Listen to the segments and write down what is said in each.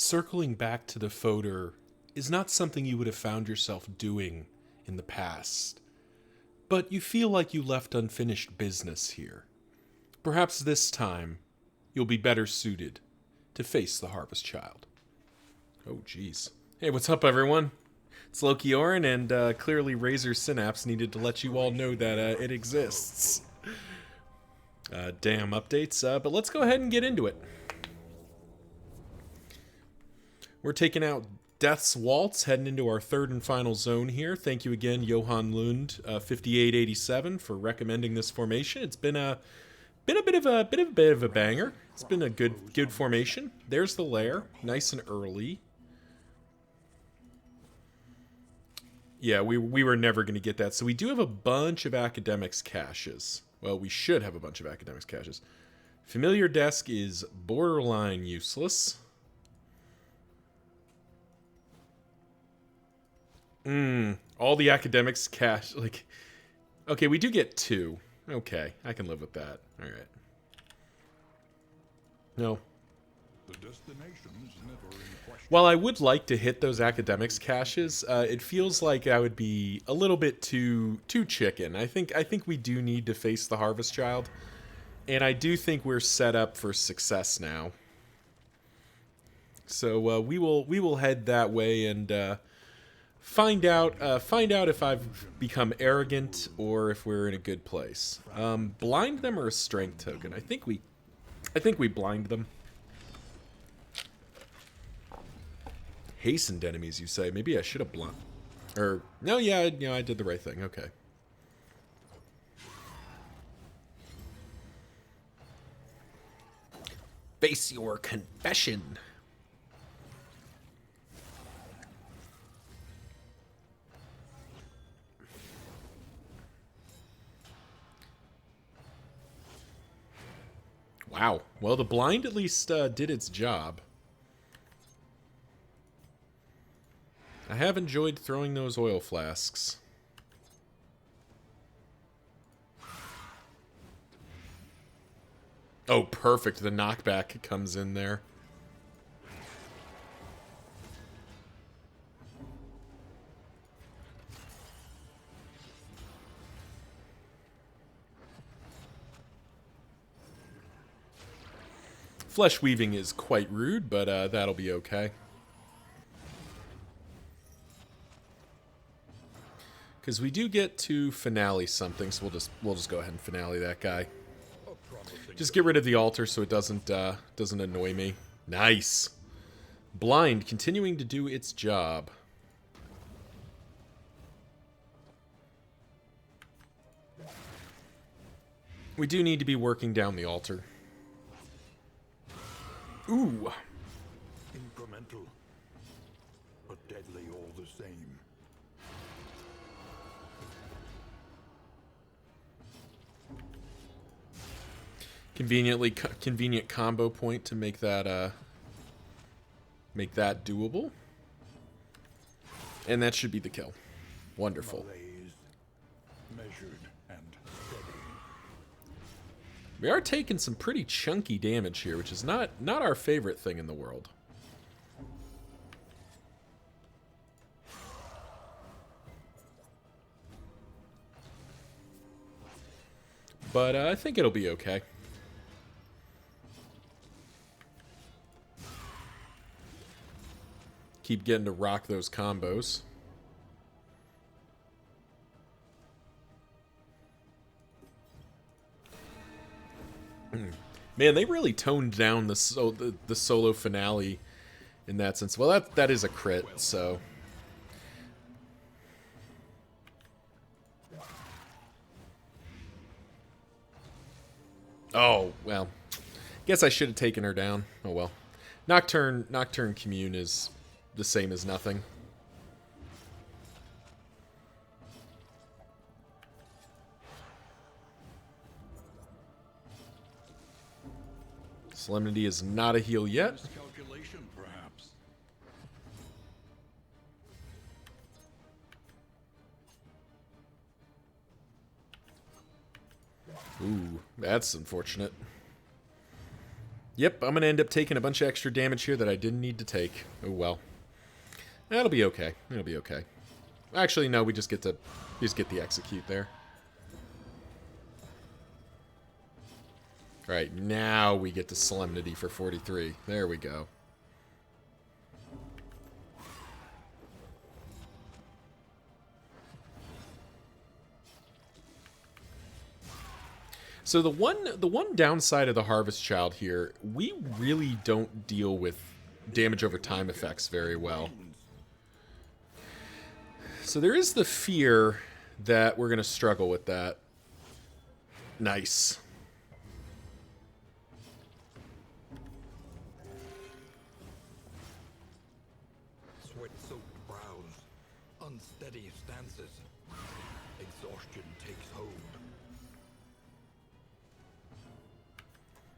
circling back to the Foetor is not something you would have found yourself doing in the past, but you feel like you left unfinished business here. Perhaps this time you'll be better suited to face the Harvest Child. Oh, jeez. Hey, what's up, everyone? It's Loki Orin, and clearly Razor Synapse needed to let you all know that it exists. Damn updates, but let's go ahead and get into it. We're taking out Death's Waltz, heading into our third and final zone here. Thank you again, Johan Lund, 5887, for recommending this formation. It's been a bit of a banger. It's been a good formation. There's the lair, nice and early. Yeah, we were never going to get that. So we do have a bunch of academics caches. Well, we should have a bunch of academics caches. Familiar Desk is borderline useless. All the academics cache, like... Okay, we do get 2. Okay, I can live with that. Alright. No. The destination's never in question. While I would like to hit those academics caches, it feels like I would be a little bit too chicken. I think we do need to face the Harvest Child, and I do think we're set up for success now. So we will head that way and find out if I've become arrogant or if we're in a good place. Blind them or a strength token? I think we blind them. Hastened enemies, you say? Maybe I should have blind. Or no, yeah, I did the right thing. Okay. Face your confession. Wow. Well, the blind at least did its job. I have enjoyed throwing those oil flasks. Oh, perfect. The knockback comes in there. Flesh weaving is quite rude, but that'll be okay. Because we do get to finale something, so we'll just go ahead and finale that guy. Just get rid of the altar so it doesn't annoy me. Nice. Blind continuing to do its job. We do need to be working down the altar. Ooh. Incremental, but deadly all the same. Convenient combo point to make that doable. And that should be the kill. Wonderful. Malaise, measured and steady. We are taking some pretty chunky damage here, which is not our favorite thing in the world. But I think it'll be okay. Keep getting to rock those combos. Man, they really toned down the solo finale in that sense. Well, that is a crit, so... Oh, well. Guess I should have taken her down. Oh, well. Nocturne Commune is the same as nothing. Solemnity is not a heal yet. Miscalculation, perhaps. Ooh, that's unfortunate. Yep, I'm going to end up taking a bunch of extra damage here that I didn't need to take. Oh, well. That'll be okay. It'll be okay. Actually, no, we just get the execute there. Alright, now we get to Solemnity for 43. There we go. So the one downside of the Harvest Child here, we really don't deal with damage over time effects very well. So there is the fear that we're going to struggle with that. Nice. Sweat-soaked brows, unsteady stances. Exhaustion takes hold.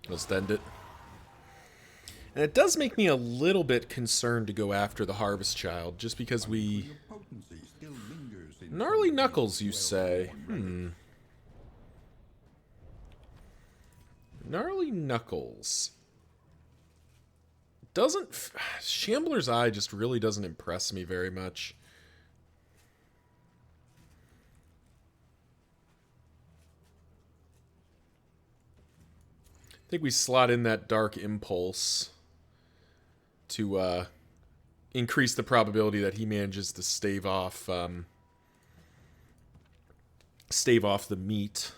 Let's end it. And it does make me a little bit concerned to go after the Harvest Child, just because we... Gnarly Knuckles, you say? Gnarly Knuckles. Doesn't... Shambler's Eye just really doesn't impress me very much. I think we slot in that Dark Impulse to increase the probability that he manages to stave off the meat.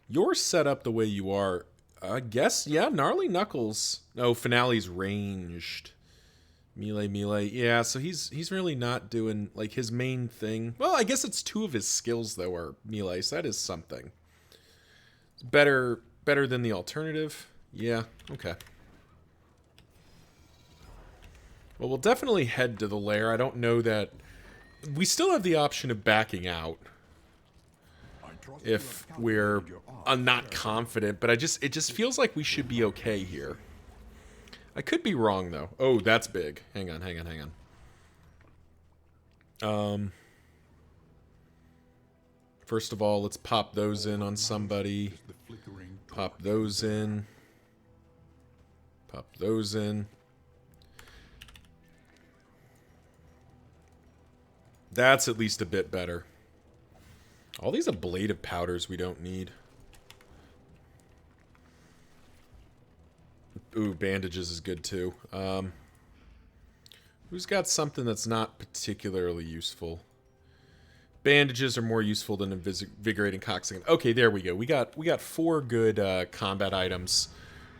You're set up the way you are. I guess, yeah, Gnarly Knuckles. No, Finale's ranged. Melee. Yeah, so he's really not doing, like, his main thing. Well, I guess it's 2 of his skills, though, are melee, so that is something. It's better than the alternative. Yeah, okay. Well, we'll definitely head to the lair. I don't know that... We still have the option of backing out if we're not confident, but it just feels like we should be okay here. I could be wrong, though. Oh, that's big. Hang on. First of all, let's pop those in on somebody. Pop those in. Pop those in. That's at least a bit better. All these ablative powders we don't need. Ooh, bandages is good too. Who's got something that's not particularly useful? Bandages are more useful than invigorating coxswain. Okay, there we go. We got 4 good combat items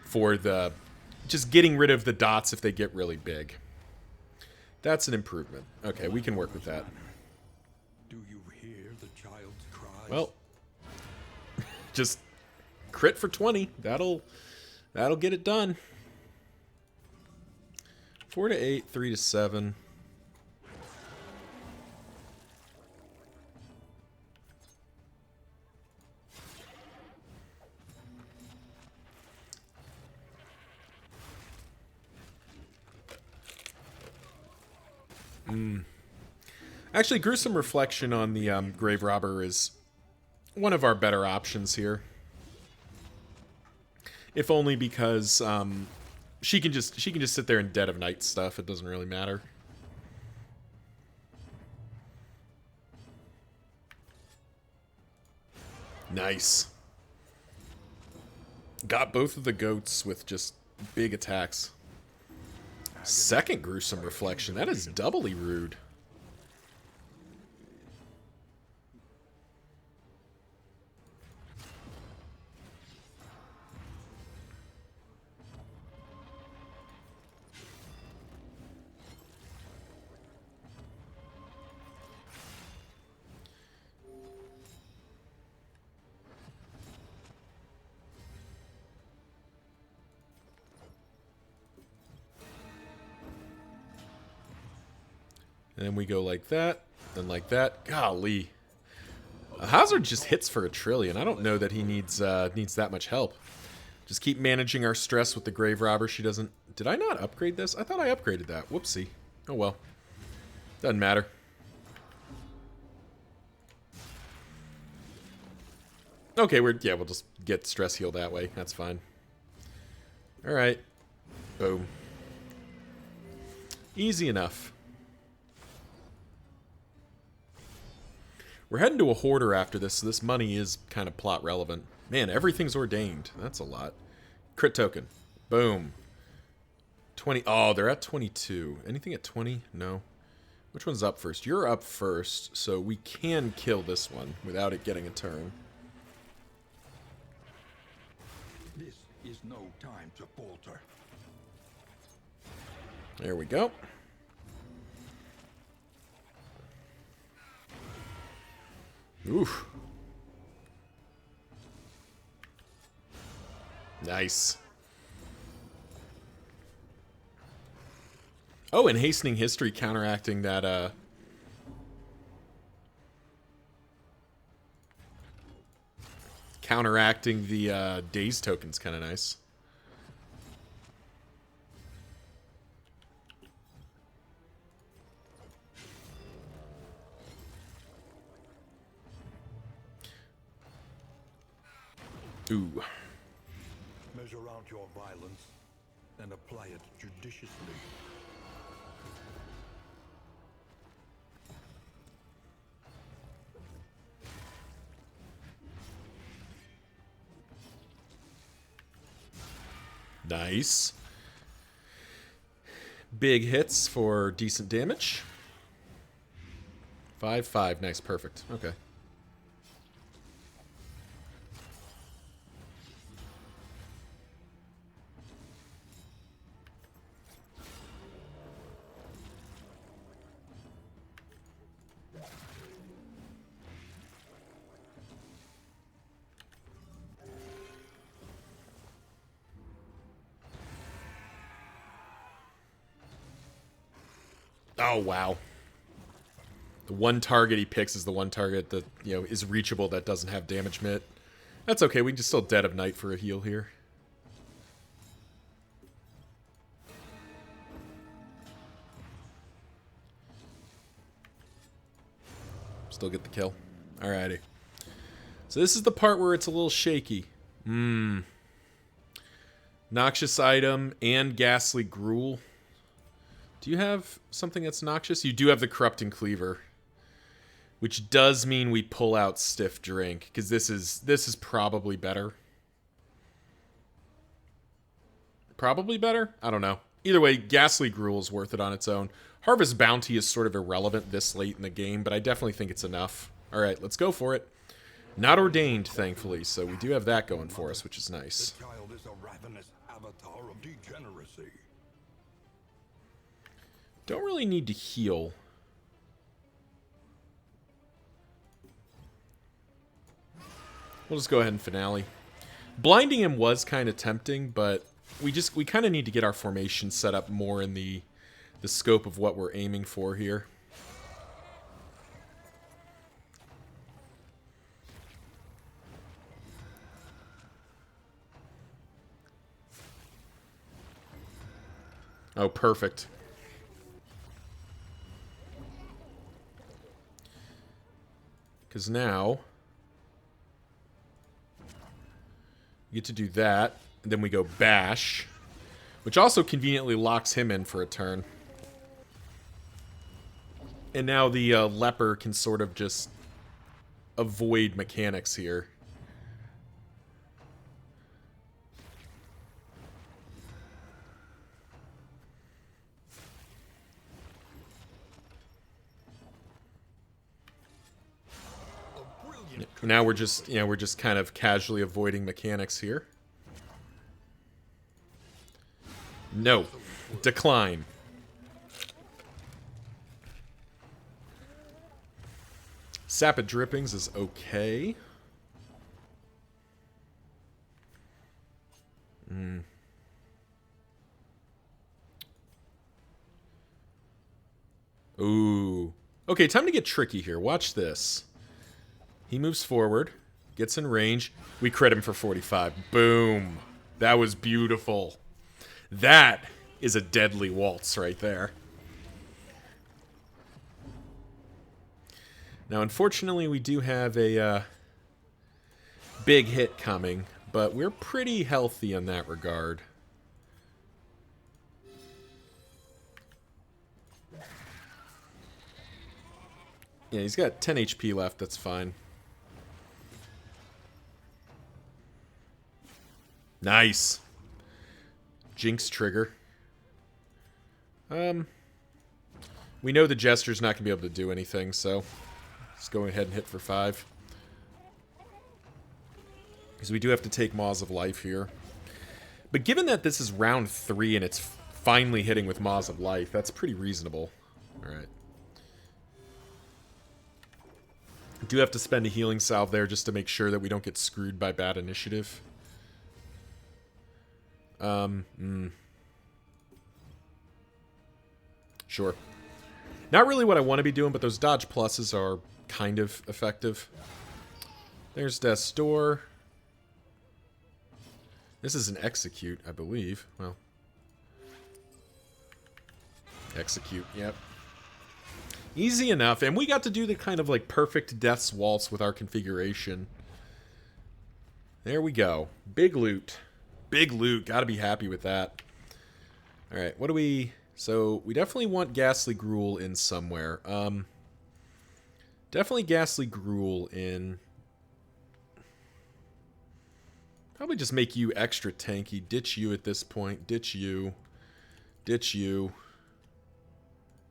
for the just getting rid of the dots if they get really big. That's an improvement. Okay, we can work with that. Do you hear the child's cries? Well, just crit for 20. That'll get it done. 4 to 8, 3 to 7. Actually, Gruesome Reflection on the Grave Robber is one of our better options here. If only because she can just sit there and Dead of Night stuff. It doesn't really matter. Nice. Got both of the goats with just big attacks. Second Gruesome Reflection. That is doubly rude. And then we go like that, then like that. Golly. Hazard just hits for 1 trillion. I don't know that he needs that much help. Just keep managing our stress with the Grave Robber. She doesn't... Did I not upgrade this? I thought I upgraded that. Whoopsie. Oh well. Doesn't matter. Okay, we'll just get stress heal that way. That's fine. Alright. Boom. Easy enough. We're heading to a hoarder after this, so this money is kind of plot relevant. Man, everything's ordained. That's a lot. Crit token. Boom. 20. Oh, they're at 22. Anything at 20? No. Which one's up first? You're up first, so we can kill this one without it getting a turn. This is no time to falter. There we go. Oof. Nice. Oh, and hastening history counteracting that, counteracting the, daze token's kind of nice. Ooh. Measure out your violence and apply it judiciously. Nice. Big hits for decent damage. 5/5. Nice. Perfect. Okay. Oh, wow. The one target he picks is the one target that, you know, is reachable that doesn't have damage mitt. That's okay. We can just still Dead of Night for a heal here. Still get the kill. Alrighty. So this is the part where it's a little shaky. Noxious item and ghastly gruel. Do you have something that's noxious? You do have the corrupting cleaver, which does mean we pull out stiff drink because this is probably better. Probably better? I don't know. Either way, ghastly gruel is worth it on its own. Harvest bounty is sort of irrelevant this late in the game, but I definitely think it's enough. All right, let's go for it. Not ordained, thankfully, so we do have that going for us, which is nice. The child is a ravenous avatar of degeneracy. Don't really need to heal. We'll just go ahead and finale. Blinding him was kind of tempting, but we kind of need to get our formation set up more in the scope of what we're aiming for here. Oh, perfect. Because now we get to do that, and then we go bash, which also conveniently locks him in for a turn. And now the leper can sort of just avoid mechanics here. Now we're just, you know, we're just kind of casually avoiding mechanics here. No. Decline. Sapid Drippings is okay. Ooh. Okay, time to get tricky here. Watch this. He moves forward, gets in range. We crit him for 45. Boom. That was beautiful. That is a deadly waltz right there. Now, unfortunately, we do have a big hit coming, but we're pretty healthy in that regard. Yeah, he's got 10 HP left. That's fine. Nice. Jinx trigger. We know the Jester's not going to be able to do anything, so let's go ahead and hit for 5. Because we do have to take Maws of Life here. But given that this is round 3 and it's finally hitting with Maws of Life, that's pretty reasonable. Alright. Do have to spend a healing salve there just to make sure that we don't get screwed by bad initiative. Sure. Not really what I want to be doing, but those dodge pluses are kind of effective. There's Death's Door. This is an execute, I believe. Well. Execute, yep. Easy enough, and we got to do the kind of like perfect Death's Waltz with our configuration. There we go. Big loot. Big loot. Gotta be happy with that. Alright, what do we... So, we definitely want Ghastly Gruul in somewhere. Definitely Ghastly Gruul in... Probably just make you extra tanky. Ditch you at this point. Ditch you. Ditch you.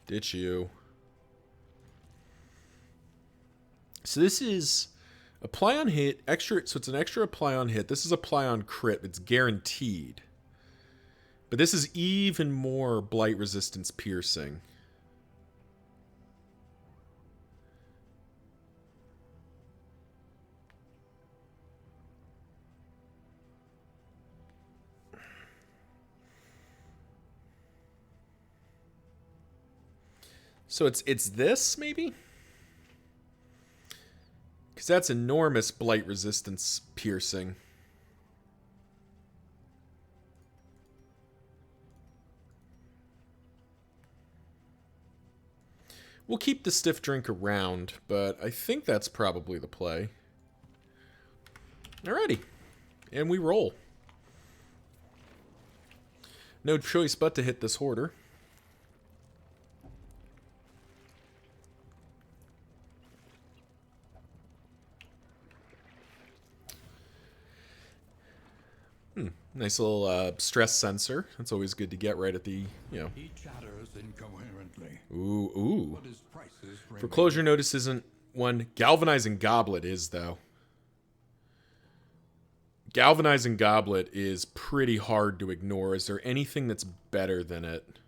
Ditch you. So this is apply on hit, extra, so it's an extra apply on hit. This is apply on crit. It's guaranteed. But this is even more blight resistance piercing. So it's this maybe? Because that's enormous blight resistance piercing. We'll keep the stiff drink around, but I think that's probably the play. Alrighty. And we roll. No choice but to hit this hoarder. Nice little stress sensor. That's always good to get right at the, you know. He chatters incoherently. Ooh. But his prices Foreclosure notice isn't one. Galvanizing Goblet is, though. Galvanizing Goblet is pretty hard to ignore. Is there anything that's better than it?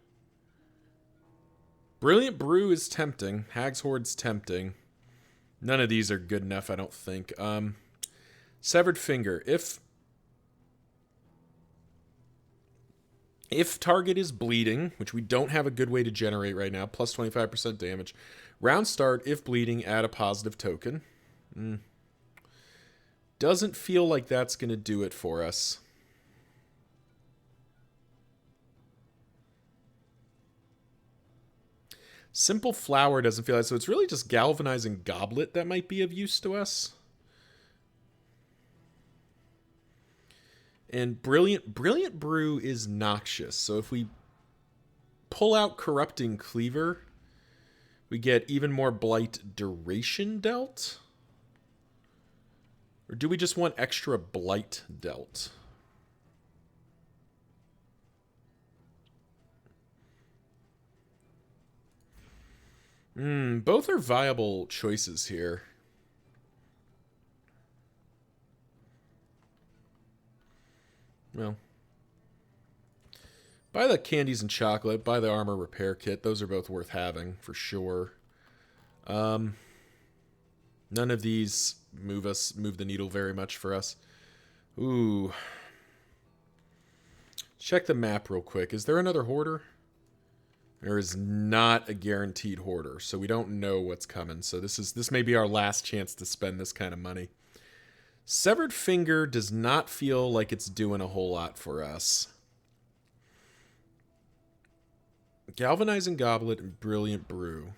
Brilliant Brew is tempting. Hag's Hoard's tempting. None of these are good enough, I don't think. Severed Finger. If target is bleeding, which we don't have a good way to generate right now, plus 25% damage. Round start, if bleeding, add a positive token. Doesn't feel like that's going to do it for us. Simple Flower doesn't feel like, so it's really just Galvanizing Goblet that might be of use to us. And Brilliant Brew is noxious. So if we pull out Corrupting Cleaver, we get even more blight duration dealt? Or do we just want extra blight dealt? Both are viable choices here. Well, buy the candies and chocolate, buy the armor repair kit. Those are both worth having, for sure. None of these move the needle very much for us. Ooh. Check the map real quick. Is there another hoarder? There is not a guaranteed hoarder, so we don't know what's coming. So this may be our last chance to spend this kind of money. Severed Finger does not feel like it's doing a whole lot for us. Galvanizing Goblet and Brilliant Brew.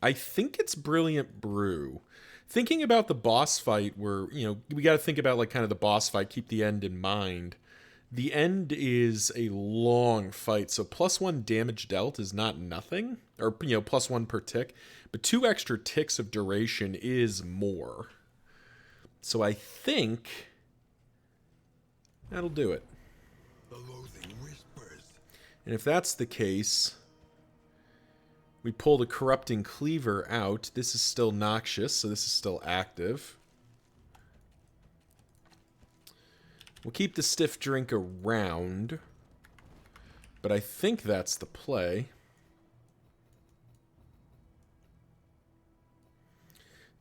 I think it's Brilliant Brew. Thinking about the boss fight, where, we got to think about, like, kind of the boss fight, keep the end in mind. The end is a long fight, so +1 damage dealt is not nothing, or, +1 per tick, but 2 extra ticks of duration is more. So I think that'll do it. The loathing whispers. And if that's the case, we pull the Corrupting Cleaver out. This is still noxious, so this is still active. We'll keep the Stiff Drink around, but I think that's the play.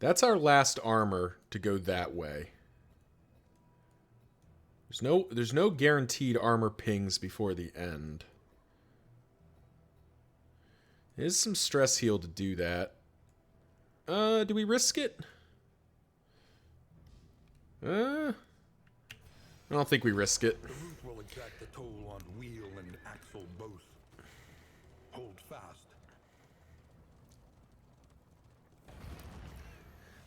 That's our last armor to go that way. There's no guaranteed armor pings before the end. There's some stress heal to do that. Do we risk it? I don't think we risk it. The root will exact the toll on wheel and axle both. Hold fast.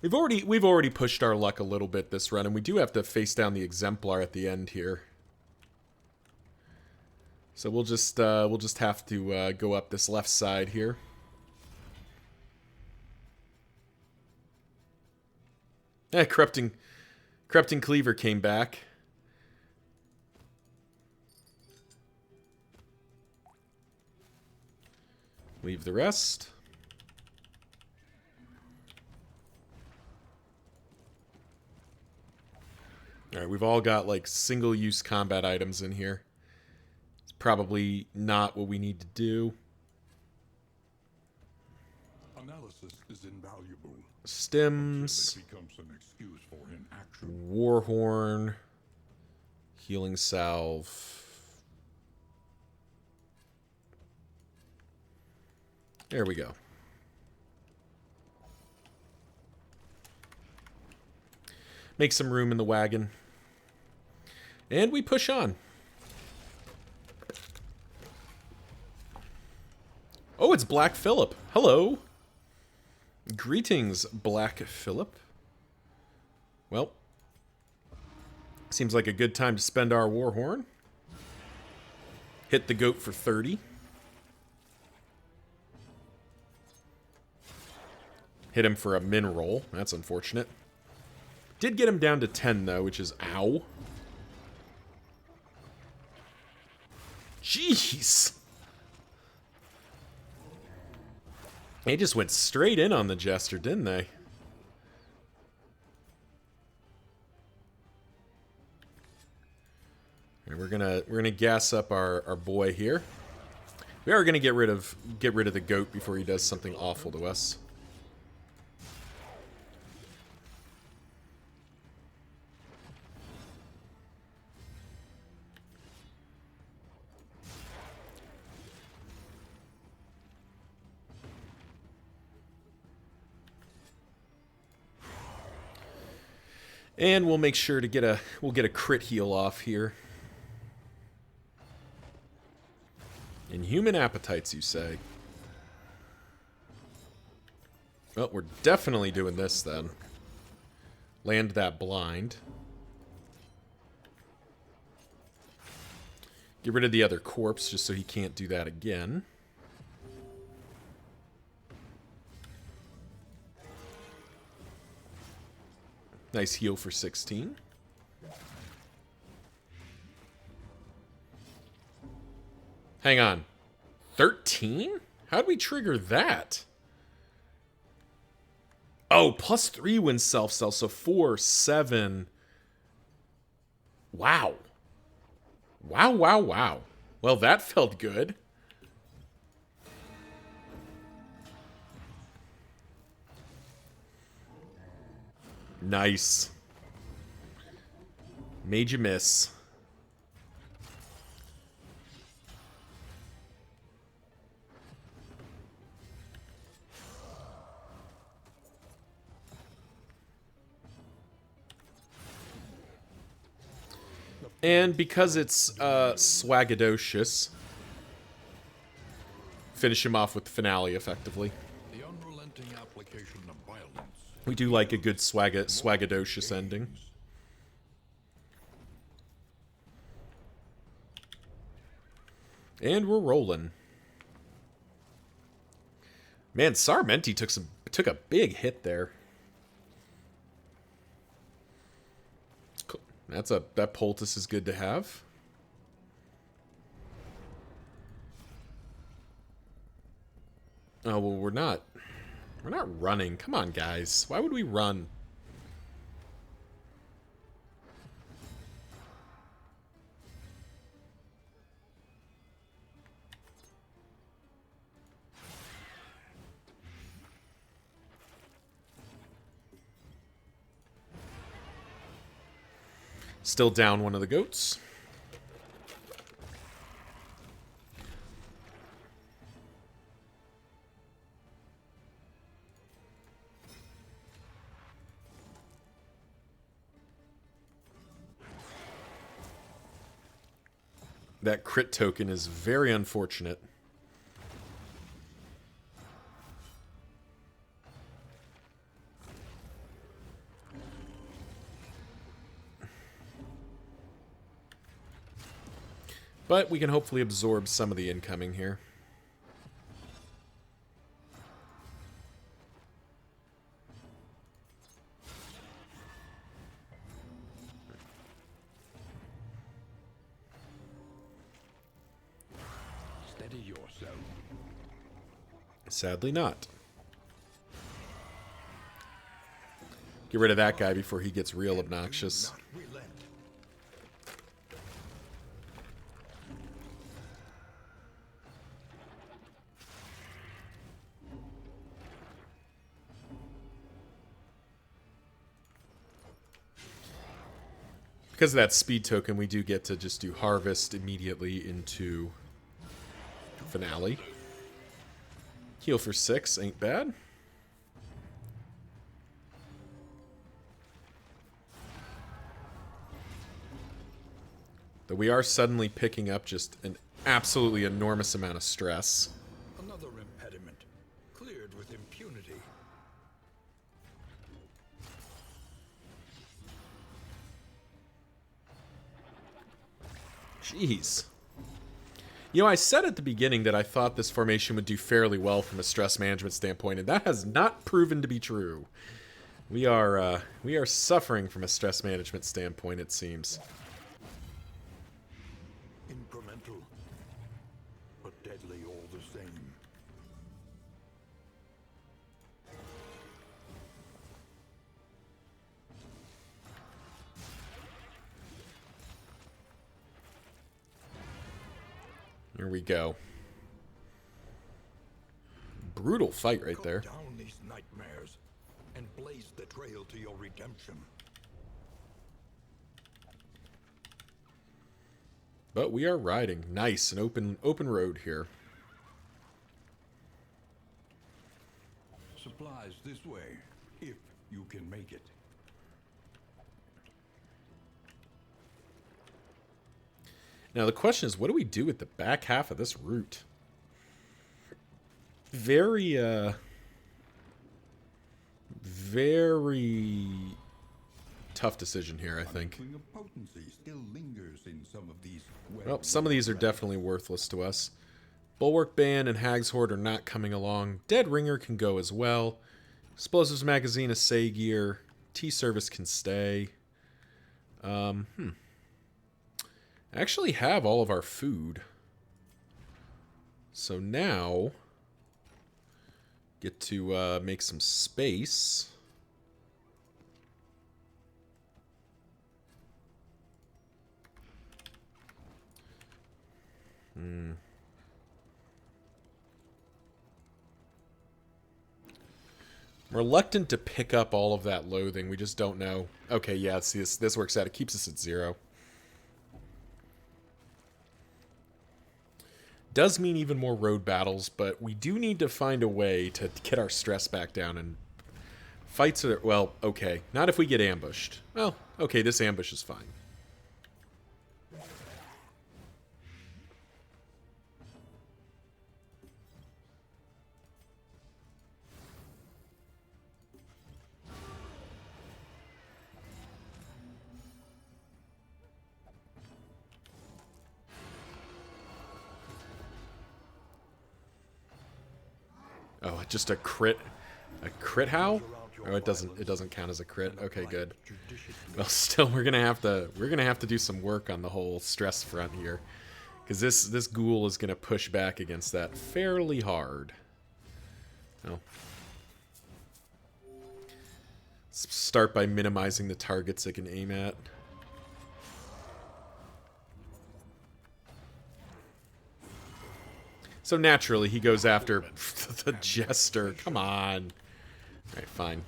We've already pushed our luck a little bit this run, and we do have to face down the Exemplar at the end here. So we'll just have to go up this left side here. Corrupting Cleaver came back. Leave the rest. Alright, we've all got, like, single-use combat items in here. It's probably not what we need to do. Analysis is invaluable. Stims. It becomes an excuse for inaction. Warhorn. Healing Salve. There we go. Make some room in the wagon. And we push on. Oh, it's Black Phillip. Hello. Greetings, Black Phillip. Well, seems like a good time to spend our Warhorn. Hit the goat for 30. Hit him for a min roll. That's unfortunate. Did get him down to 10, though, which is ow. Jeez. They just went straight in on the Jester, didn't they? And we're gonna gas up our boy here. We are gonna get rid of the goat before he does something awful to us. And we'll make sure to get a crit heal off here. Inhuman appetites, you say? Well, we're definitely doing this then. Land that blind. Get rid of the other corpse just so he can't do that again. Nice heal for 16. Hang on. 13? How'd we trigger that? Oh, +3 when self-sell, so 4, 7. Wow. Wow, wow, wow. Well, that felt good. Nice. Made you miss. And because it's swagadocious, finish him off with the finale effectively. The wanting application of violence. We do like a good swagadocious ending. And we're rolling. Man, Sarmenti took a big hit there. Cool. That poultice is good to have. Oh well, we're not running. Come on, guys. Why would we run? Still down one of the goats. That crit token is very unfortunate. But we can hopefully absorb some of the incoming here. Steady yourself. Sadly not. Get rid of that guy before he gets real obnoxious. Not relent. Because of that speed token, we do get to just do harvest immediately into finale. Heal for 6, ain't bad. Though we are suddenly picking up just an absolutely enormous amount of stress. Another impediment cleared with impunity. Jeez. You know, I said at the beginning that I thought this formation would do fairly well from a stress management standpoint, and that has not proven to be true. We are suffering from a stress management standpoint, it seems. Incremental, but deadly all the same. Here we go. Brutal fight right there. Cut down these nightmares and blaze the trail to your redemption. But we are riding. Nice, an open road here. Supplies this way, if you can make it. Now the question is, what do we do with the back half of this route? Very tough decision here, I think. Of potency still lingers in some of these. Well, some of these are definitely worthless to us. Bulwark Band and Hag's Horde are not coming along. Dead Ringer can go as well. Explosives Magazine, Assay Gear. T-Service can stay. I actually have all of our food. So now, get to make some space. I'm reluctant to pick up all of that loathing. We just don't know. Okay, yeah, see, this works out. It keeps us at 0. Does mean even more road battles, but we do need to find a way to get our stress back down. And fights are, well, okay. Not if we get ambushed. Well, okay, this ambush is fine. Oh, just a crit how? Oh, it doesn't count as a crit. Okay, good. Well, still we're gonna have to do some work on the whole stress front here, because this ghoul is gonna push back against that fairly hard. Oh. Let's start by minimizing the targets it can aim at. So naturally, he goes after the Jester. Come on. Alright, fine.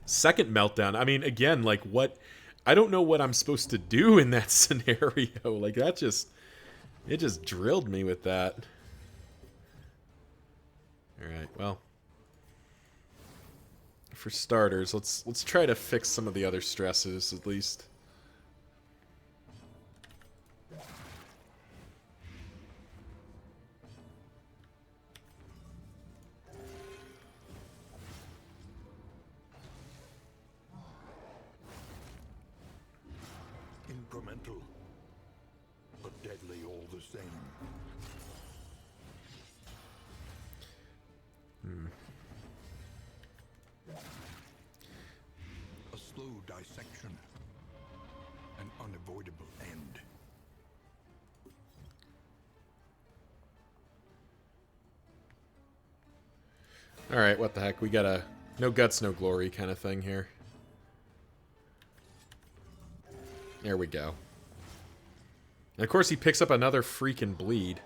Second meltdown. I mean, again, like, what... I don't know what I'm supposed to do in that scenario. Like, that just... It just drilled me with that. Alright, well... For starters, let's try to fix some of the other stresses, at least. Incremental, but deadly all the same. A slow dissection, an unavoidable end. Alright, what the heck? We got a no guts, no glory kind of thing here. There we go. And of course he picks up another freaking bleed.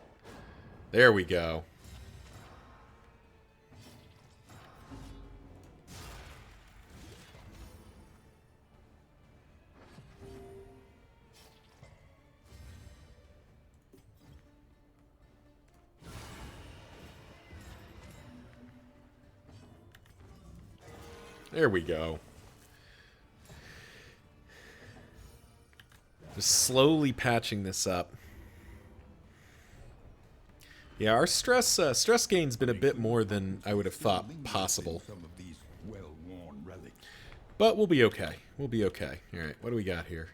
There we go. There we go. Just slowly patching this up. Yeah, our stress gain's been a bit more than I would have thought possible. But we'll be okay. We'll be okay. Alright, what do we got here?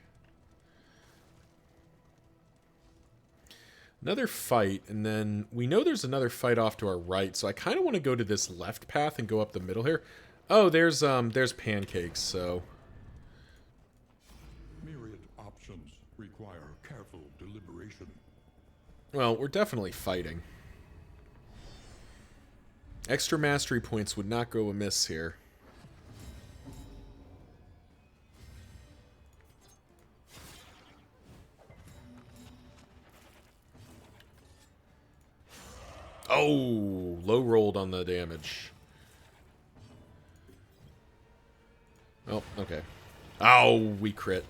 Another fight, and then we know there's another fight off to our right, so I kind of want to go to this left path and go up the middle here. Oh, there's pancakes, so... Myriad options require careful deliberation. Well, we're definitely fighting. Extra mastery points would not go amiss here. Oh, low rolled on the damage. Oh, okay. Oh, we crit.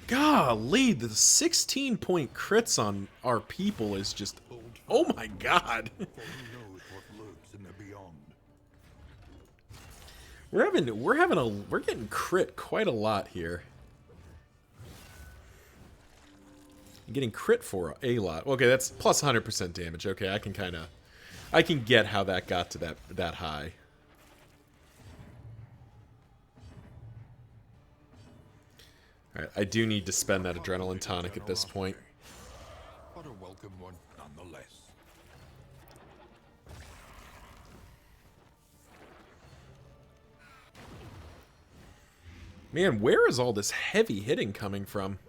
Golly, the 16-point crits on our people is just... Oh my god. For who knows what lurks in the beyond. We're getting crit quite a lot here. Getting crit for a lot. Okay, that's plus 100% damage. Okay, I can get how that got to that high. Alright, I do need to spend that adrenaline tonic at this point. But a welcome one nonetheless. Man, where is all this heavy hitting coming from?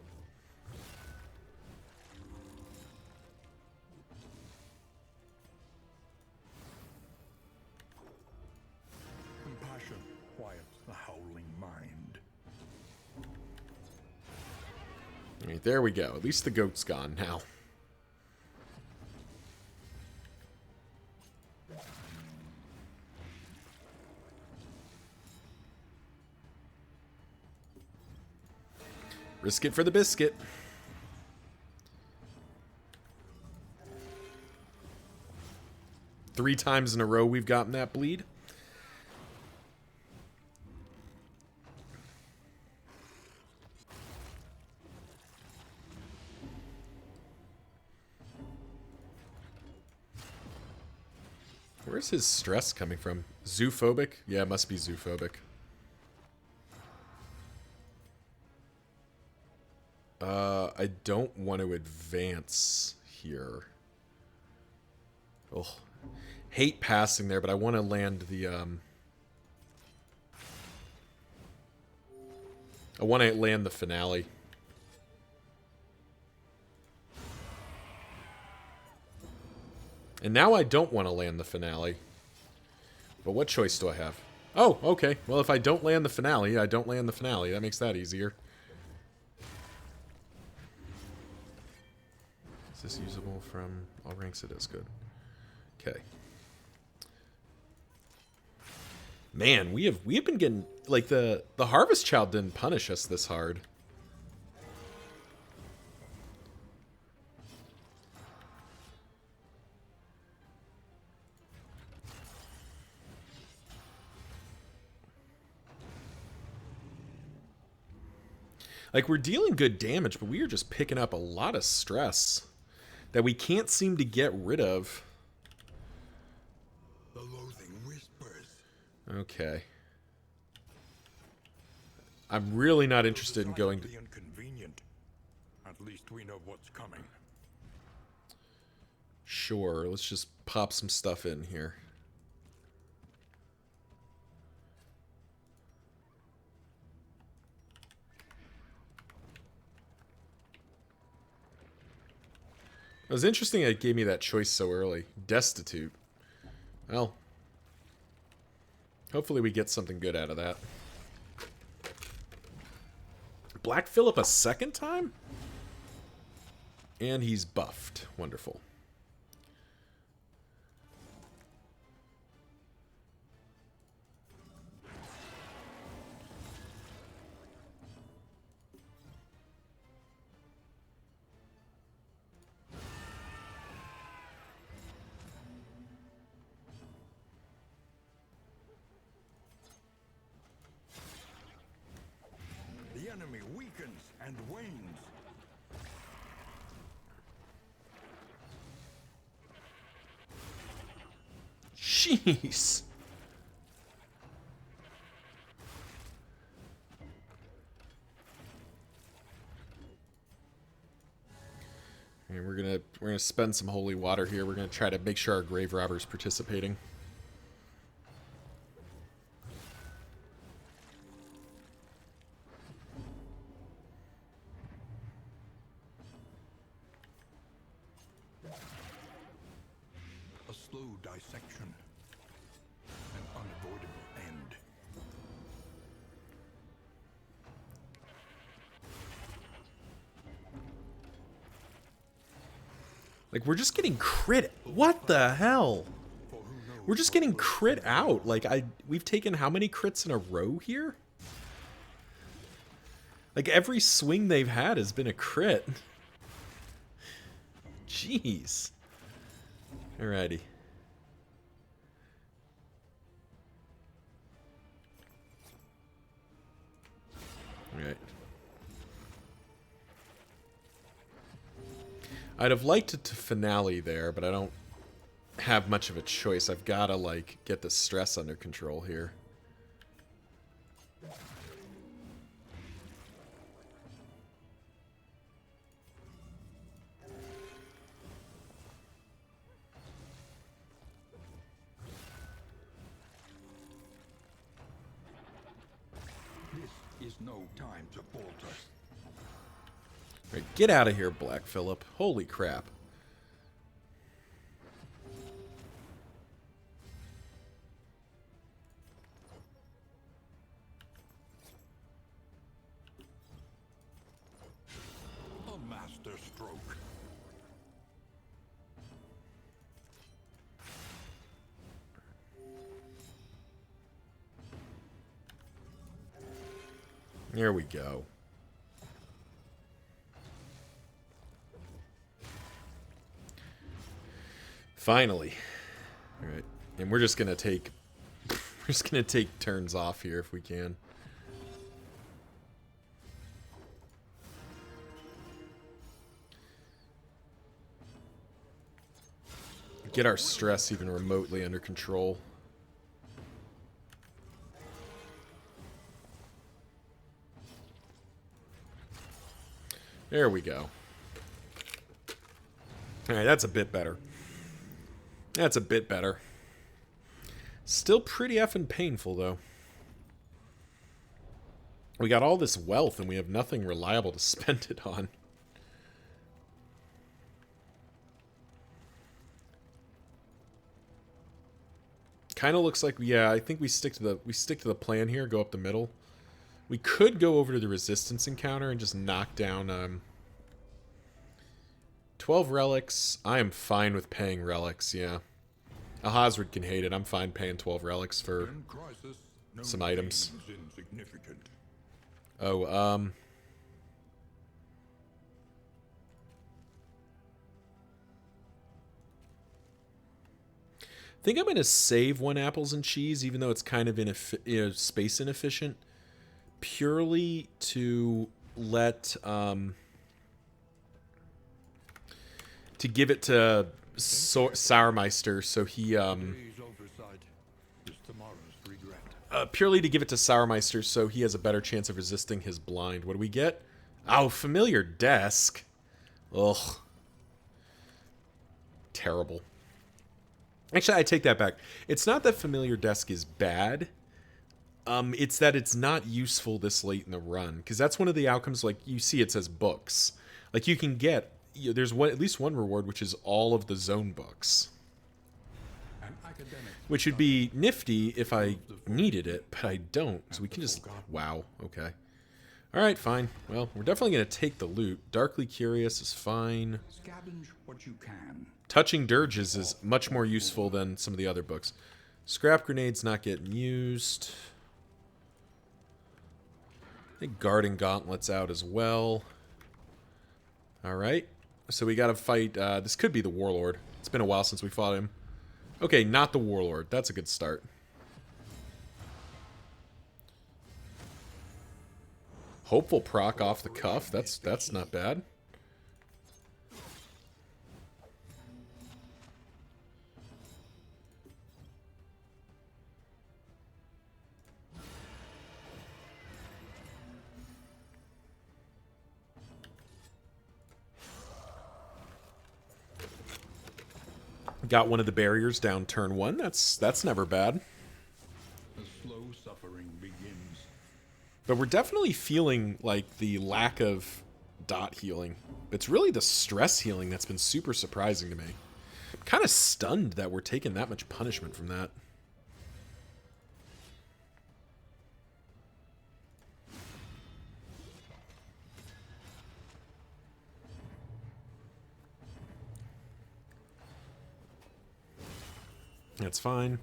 Compassion quiets the howling mind. Alright, there we go. At least the goat's gone now. Risk it for the biscuit. Three times in a row we've gotten that bleed. Where's his stress coming from? Zoophobic? Yeah, it must be zoophobic. I don't want to advance here. Oh, hate passing there, but I want to land the, I want to land the finale. And now I don't want to land the finale. But what choice do I have? Oh, okay. Well, if I don't land the finale, I don't land the finale. That makes that easier. Is this usable from all ranks? It is. Good. Okay. Man, we have been getting, like, the Harvest Child didn't punish us this hard. Like, we're dealing good damage, but we are just picking up a lot of stress that we can't seem to get rid of. The loathing whispers. Okay. I'm really not interested in going to... Be inconvenient. At least we know what's coming. Sure, let's just pop some stuff in here. It was interesting that it gave me that choice so early. Destitute. Well, hopefully we get something good out of that. Black Phillip a second time? And he's buffed. Wonderful. The enemy weakens and wanes. Jeez. And we're gonna spend some holy water here. We're gonna try to make sure our grave robber's participating. A slow dissection. An unavoidable end. Like, we're just getting crit. What the hell? We're just getting crit out. Like, we've taken how many crits in a row here? Like, every swing they've had has been a crit. Jeez. Alrighty. Alright. I'd have liked it to finale there, but I don't have much of a choice. I've got to, like, get the stress under control here. This is no time to falter. Alright, get out of here, Black Phillip. Holy crap. A master stroke. There we go. Finally. Alright. And we're just gonna take turns off here if we can. Get our stress even remotely under control. There we go. Alright, that's a bit better. That's a bit better. Still pretty effing painful, though. We got all this wealth, and we have nothing reliable to spend it on. Kind of looks like, yeah, I think we stick to the plan here, go up the middle. We could go over to the resistance encounter and just knock down 12 relics. I am fine with paying relics, yeah. Alhazred can hate it. I'm fine paying 12 relics for some items. Oh, I think I'm going to save 1 apples and cheese, even though it's kind of space inefficient, purely to let to give it to Sourmeister, so he purely to give it to Sourmeister, so he has a better chance of resisting his blind. What do we get? Oh, familiar desk. Ugh, terrible. Actually, I take that back. It's not that familiar desk is bad. It's that it's not useful this late in the run, because that's one of the outcomes. Like, you see, it says books. Like, you can get, there's at least one reward, which is all of the zone books, which would be nifty if I needed it, but I don't. So we can just, wow, okay. All right, fine. Well, we're definitely going to take the loot. Darkly Curious is fine. Scavenge what you can. Touching Dirges is much more useful than some of the other books. Scrap Grenade's not getting used. I think Guarding Gauntlet's out as well. Alright. So we gotta fight... this could be the Warlord. It's been a while since we fought him. Okay, not the Warlord. That's a good start. Hopeful proc off the cuff. That's not bad. Got one of the barriers down turn 1. That's never bad. The slow suffering begins. But we're definitely feeling like the lack of dot healing. It's really the stress healing that's been super surprising to me. I'm kind of stunned that we're taking that much punishment from that. That's fine.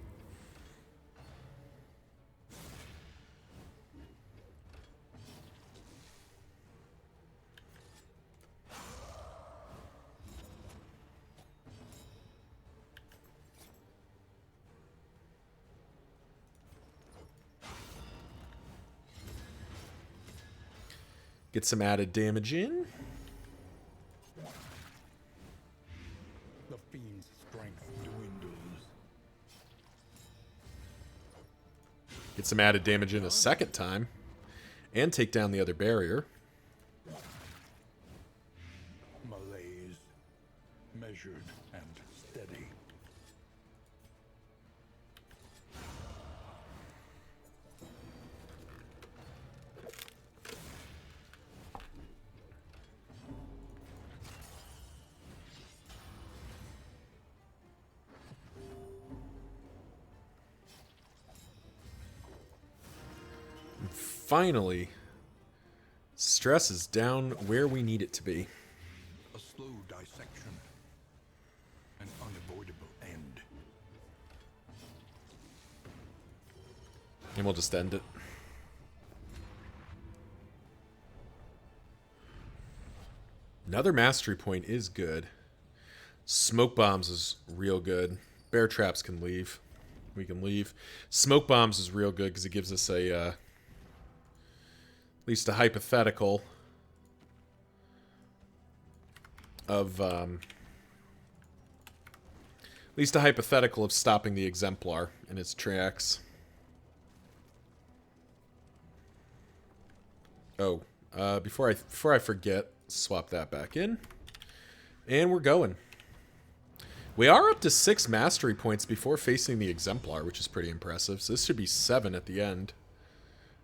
Get some added damage in. The fiend's strength dwindles. Get some added damage in a second time. And take down the other barrier. Malaise, measured and steady. Finally, stress is down where we need it to be. A slow dissection. An unavoidable end. And we'll just end it. Another mastery point is good. Smoke bombs is real good. Bear traps can leave. We can leave. Smoke bombs is real good because it gives us a, at least a hypothetical of, at least a hypothetical of stopping the Exemplar in its tracks. Oh, before I forget, Swap that back in. And we're going. We are up to 6 mastery points before facing the Exemplar, which is pretty impressive. So this should be 7 at the end.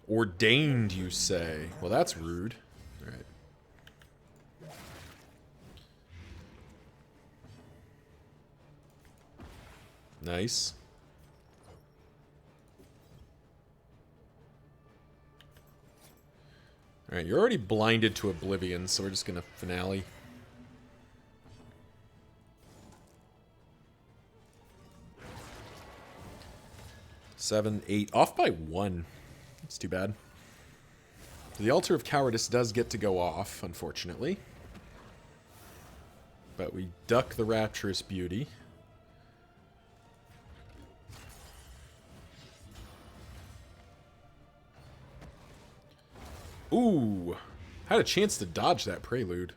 Ordained, you say? Well, that's rude. All right. Nice. Alright, you're already blinded to oblivion, so we're just gonna finale. Seven, 8. Off by 1. That's too bad. The Altar of Cowardice does get to go off, unfortunately. But we duck the Rapturous Beauty. Ooh, had a chance to dodge that Prelude.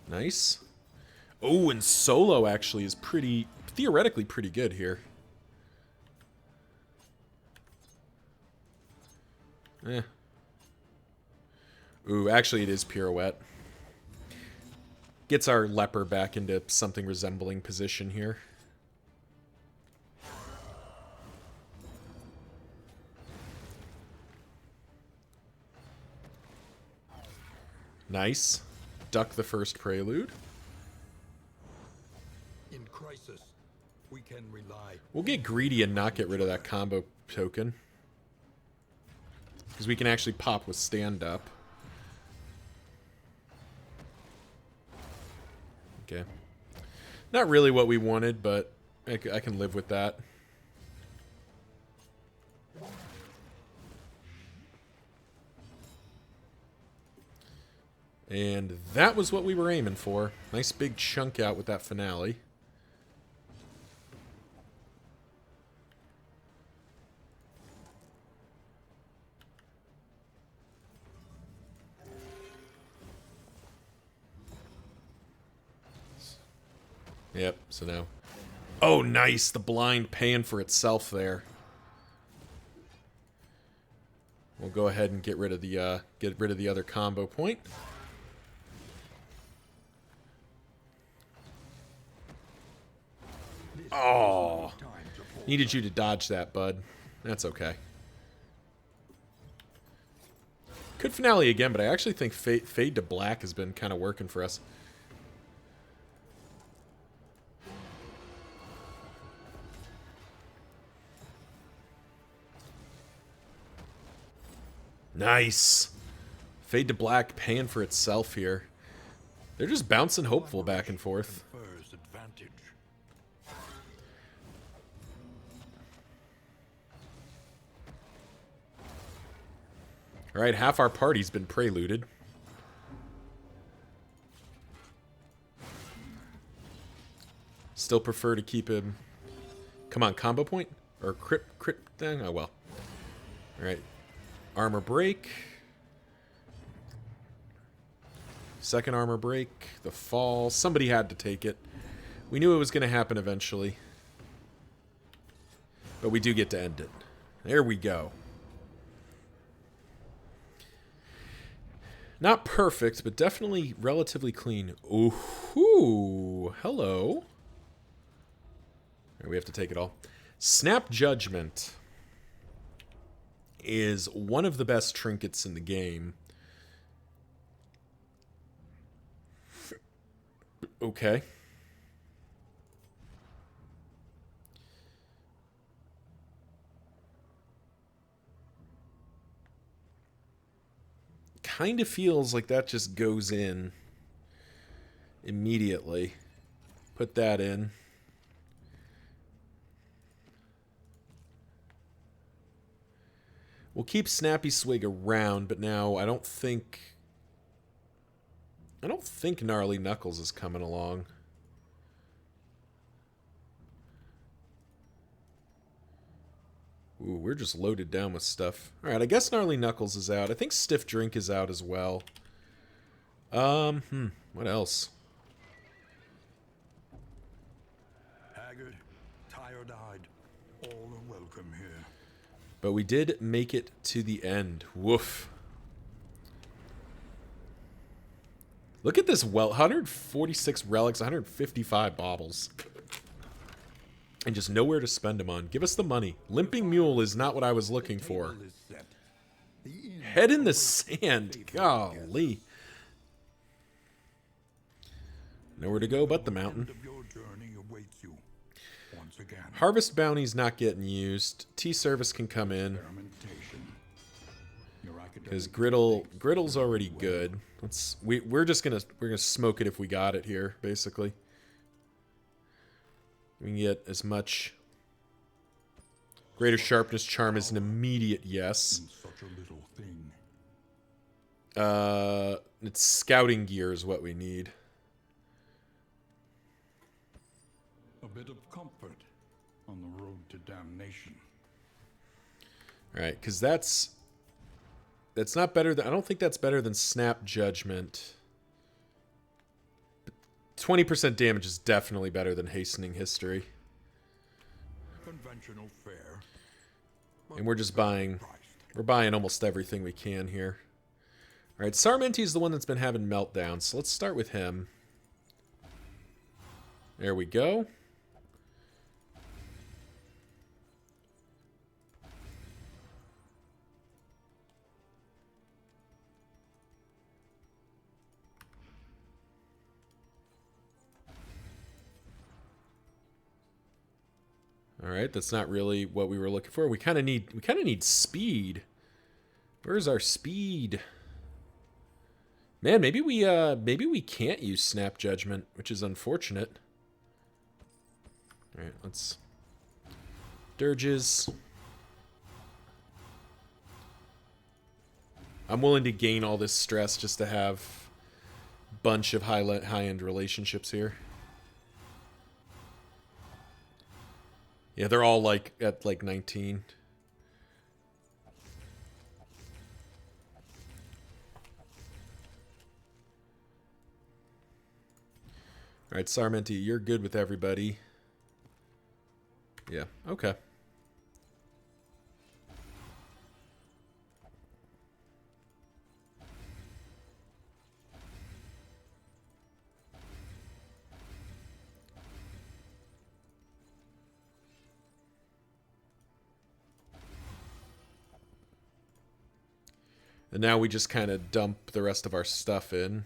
Nice. Oh, and solo actually is theoretically pretty good here. Eh. Ooh, actually it is Pirouette. Gets our leper back into something resembling position here. Nice. Duck the first Prelude. In crisis, we can rely. We'll get greedy and not get rid of that combo token. Because we can actually pop with stand-up. Okay. Not really what we wanted, but I can live with that. And that was what we were aiming for. Nice big chunk out with that finale. Yep, so now... Oh, nice! The blind paying for itself there. We'll go ahead and get rid of the other combo point. Oh, needed you to dodge that, bud. That's okay. Could finale again, but I actually think Fade to Black has been kind of working for us. Nice. Fade to Black paying for itself here. They're just bouncing hopeful back and forth. Alright, half our party's been preluded. Still prefer to keep him... Come on, combo point? Or crit thing? Oh, well. Alright. Armor break. Second armor break. The fall. Somebody had to take it. We knew it was going to happen eventually. But we do get to end it. There we go. Not perfect, but definitely relatively clean. Ooh, hello. Right, we have to take it all. Snap Judgment is one of the best trinkets in the game. Okay. Kind of feels like that just goes in immediately. Put that in. We'll keep Snappy Swig around, but now I don't think Gnarly Knuckles is coming along. Ooh, we're just loaded down with stuff. Alright, I guess Gnarly Knuckles is out. I think Stiff Drink is out as well. What else? Haggard, tired-eyed, all are welcome here. But we did make it to the end. Woof. Look at this 146 relics, 155 baubles. And just nowhere to spend them on. Give us the money. Limping Mule is not what I was looking for. Head in the sand. Golly. Nowhere to go but the mountain. Harvest bounty's not getting used. Tea service can come in. Because griddle's already good. We're gonna smoke it if we got it here, basically. We can get as much. Greater sharpness charm is an immediate yes. It's scouting gear is what we need. A bit of comfort on the road to damnation. All right, because that's not better than. I don't think that's better than Snap Judgment. 20% damage is definitely better than Hastening History. Conventional fare. And we're just buying. We're buying almost everything we can here. All right, Sarmenti is the one that's been having meltdowns, so let's start with him. There we go. All right, that's not really what we were looking for. We kind of need speed. Where's our speed? Man, maybe we can't use Snap Judgment, which is unfortunate. All right, let's dirges. I'm willing to gain all this stress just to have a bunch of high-end relationships here. Yeah, they're all like at like 19. All right, Sarmenti, you're good with everybody. Yeah, okay. And now we just kind of dump the rest of our stuff in.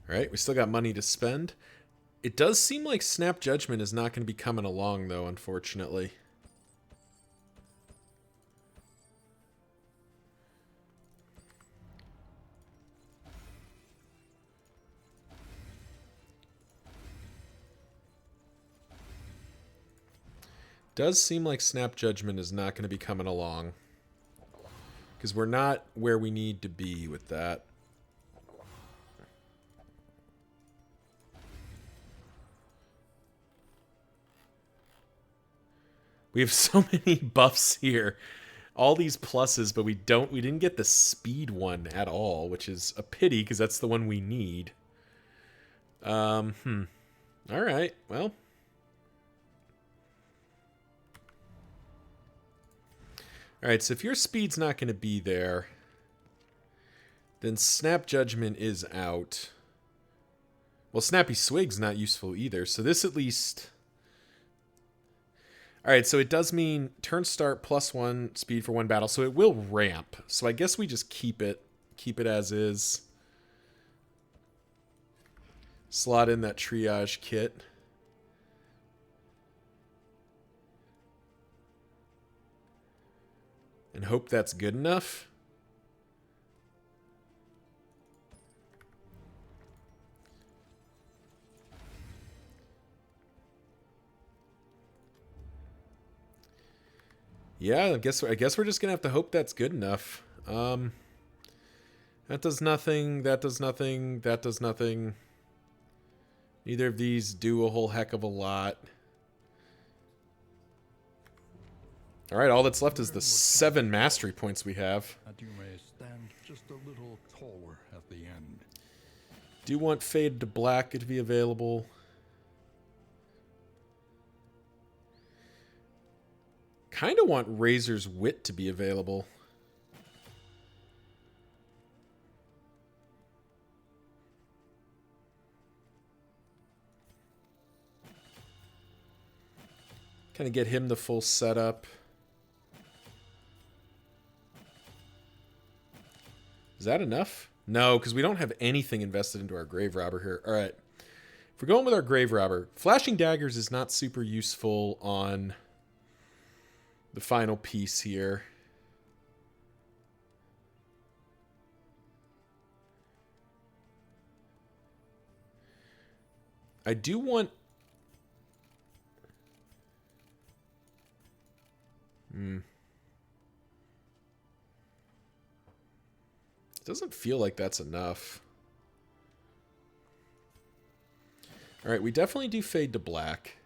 All right, we still got money to spend. It does seem like Snap Judgment is not going to be coming along, though, unfortunately. Does seem like Snap Judgment is not going to be coming along. Because we're not where we need to be with that. We have so many buffs here. All these pluses, but we didn't get the speed one at all, which is a pity because that's the one we need. All right. Well, all right, so if your speed's not going to be there, then Snap Judgment is out. Well, Snappy Swig's not useful either, so this at least... All right, so it does mean turn start +1 speed for one battle, so it will ramp. So I guess we just keep it as is. Slot in that triage kit. And hope that's good enough. Yeah, I guess we're just gonna have to hope that's good enough. That does nothing, that does nothing, that does nothing. Neither of these do a whole heck of a lot. Alright, all that's left is the 7 mastery points we have. That you may stand just a little taller at the end. Do want Fade to Black to be available. Kind of want Razor's Wit to be available. Kind of get him the full setup. Is that enough? No, because we don't have anything invested into our Grave Robber here. All right. If we're going with our Grave Robber, Flashing Daggers is not super useful on the final piece here. I do want... It doesn't feel like that's enough. All right, we definitely do Fade to Black.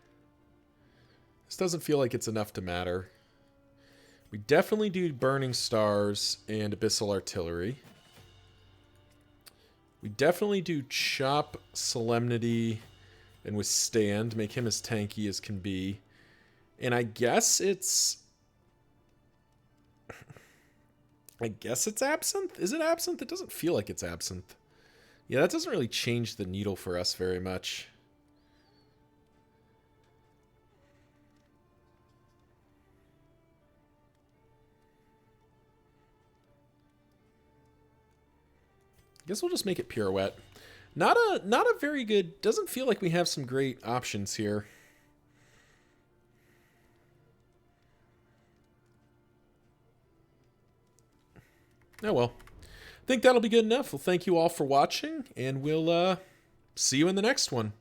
This doesn't feel like it's enough to matter. We definitely do Burning Stars and Abyssal Artillery. We definitely do Chop, Solemnity, and Withstand. Make him as tanky as can be. And I guess it's... Absinthe? Is it Absinthe? It doesn't feel like it's Absinthe. Yeah, that doesn't really change the needle for us very much. I guess we'll just make it Pirouette. Not a very good... Doesn't feel like we have some great options here. Oh well. I think that'll be good enough. Well, thank you all for watching, and we'll see you in the next one.